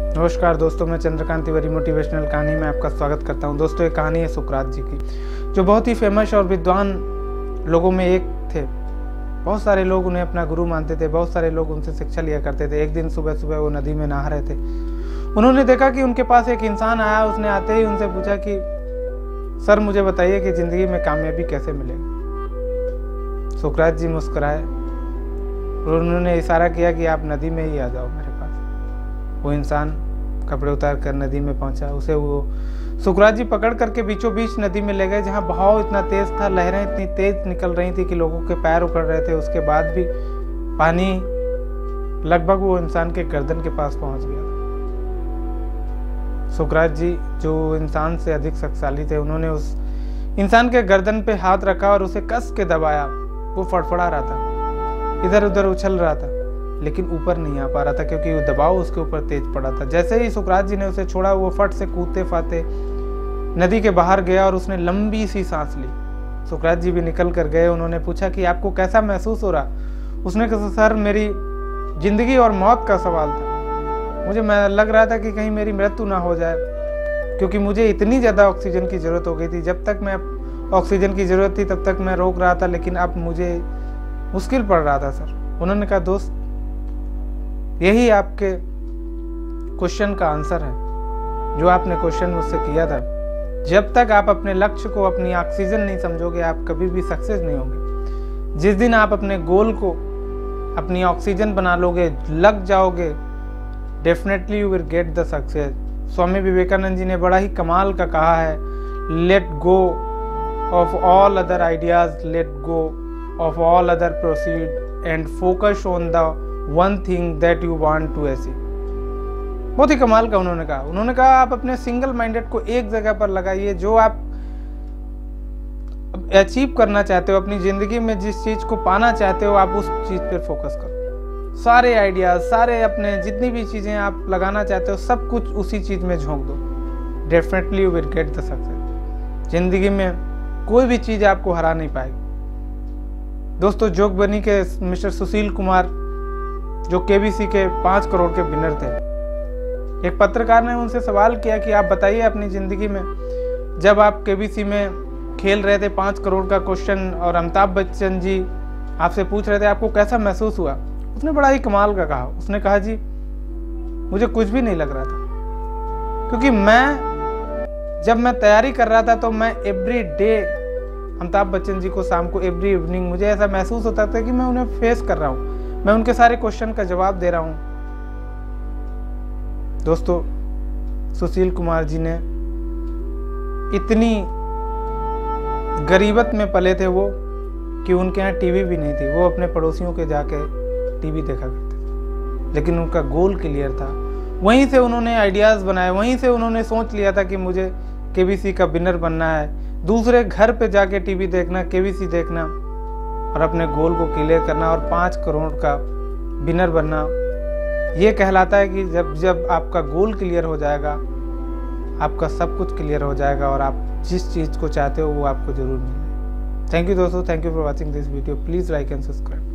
नमस्कार दोस्तों, मैं चंद्रकांत तिवारी मोटिवेशनल कहानी में आपका स्वागत करता हूं। दोस्तों, एक कहानी है सुकरात जी की, जो बहुत ही फेमस और विद्वान लोगों में एक थे। बहुत सारे लोग उन्हें अपना गुरु मानते थे, बहुत सारे लोग उनसे शिक्षा लिया करते थे। एक दिन सुबह सुबह वो नदी में नहा रहे थे। उन्होंने देखा कि उनके पास एक इंसान आया। उसने आते ही उनसे पूछा कि सर, मुझे बताइए कि जिंदगी में कामयाबी कैसे मिलेगी। सुकरात जी मुस्कुराए और उन्होंने इशारा किया कि आप नदी में ही आ जाओ मेरे पास। वो इंसान कपड़े उतार कर नदी में पहुंचा। उसे वो सुकरात जी पकड़ करके बीचों बीच नदी में ले गए, जहां बहाव इतना तेज था, लहरें इतनी तेज निकल रही थी कि लोगों के पैर उखड़ रहे थे। उसके बाद भी पानी लगभग वो इंसान के गर्दन के पास पहुंच गया था। सुकरात जी, जो इंसान से अधिक शक्तिशाली थे, उन्होंने उस इंसान के गर्दन पे हाथ रखा और उसे कस के दबाया। वो फड़फड़ा रहा था, इधर उधर उछल रहा था, लेकिन ऊपर नहीं आ पा रहा था क्योंकि वो दबाव उसके ऊपर तेज पड़ा था। जैसे ही सुकरात जी ने उसे छोड़ा, वो फट से कूदते फाते नदी के बाहर गया और उसने लंबी सी सांस ली। सुकरात जी भी निकल कर गए। उन्होंने पूछा कि आपको कैसा महसूस हो रहा। उसने कहा, सर, मेरी जिंदगी और मौत का सवाल था। मुझे लग रहा था कि कहीं मेरी मृत्यु ना हो जाए, क्योंकि मुझे इतनी ज़्यादा ऑक्सीजन की ज़रूरत हो गई थी। जब तक मैं ऑक्सीजन की ज़रूरत थी तब तक मैं रोक रहा था, लेकिन अब मुझे मुश्किल पड़ रहा था सर। उन्होंने कहा, दोस्त, यही आपके क्वेश्चन का आंसर है, जो आपने क्वेश्चन मुझसे किया था। जब तक आप अपने लक्ष्य को अपनी ऑक्सीजन नहीं समझोगे, आप कभी भी सक्सेस नहीं होंगे। जिस दिन आप अपने गोल को अपनी ऑक्सीजन बना लोगे, लग जाओगे, definitely you will get the success. Swami Vivekananda ji ने बड़ा ही कमाल का कहा है, let go of all other ideas, let go of all other proceed and focus on the one thing that you want to achieve. बहुत ही कमाल का उन्होंने कहा आप अपने सिंगल माइंडेड को एक जगह पर लगाइए। जो आप अचीव करना चाहते हो, अपनी जिंदगी में जिस चीज को पाना चाहते हो, आप उस चीज पर फोकस करो। सारे आइडियाज, सारे अपने जितनी भी चीजें आप लगाना चाहते हो, सब कुछ उसी चीज में झोंक दो। Definitely you will get the success. जिंदगी में कोई भी चीज आपको हरा नहीं पाएगी। दोस्तों, जोगबनी के मिस्टर सुशील कुमार, जो केबीसी के 5 करोड़ के विनर थे, एक पत्रकार ने उनसे सवाल किया कि आप बताइए अपनी जिंदगी में, जब आप केबीसी में खेल रहे थे 5 करोड़ का क्वेश्चन और अमिताभ बच्चन जी आपसे पूछ रहे थे, आपको कैसा महसूस हुआ। उसने बड़ा ही कमाल का कहा। उसने कहा, जी, मुझे कुछ भी नहीं लग रहा था, क्योंकि जब मैं तैयारी कर रहा था तो मैं एवरी डे अमिताभ बच्चन जी को शाम को एवरी इवनिंग मुझे ऐसा महसूस होता था कि मैं उन्हें फेस कर रहा हूं, मैं उनके सारे क्वेश्चन का जवाब दे रहा हूं। दोस्तों, सुशील कुमार जी ने इतनी गरीबत में पले थे वो कि उनके यहाँ टीवी भी नहीं थी। वो अपने पड़ोसियों के जाके टीवी देखा करते थे, लेकिन उनका गोल क्लियर था। वहीं से उन्होंने आइडियाज बनाए, वहीं से उन्होंने सोच लिया था कि मुझे केबीसी का विनर बनना है। दूसरे घर पे जाके टीवी देखना, केबीसी देखना और अपने गोल को क्लियर करना और 5 करोड़ का विनर बनना, ये कहलाता है कि जब आपका गोल क्लियर हो जाएगा, आपका सब कुछ क्लियर हो जाएगा और आप जिस चीज़ को चाहते हो वो आपको जरूर मिलेगा। थैंक यू दोस्तों, thank you for watching this video. Please like and subscribe.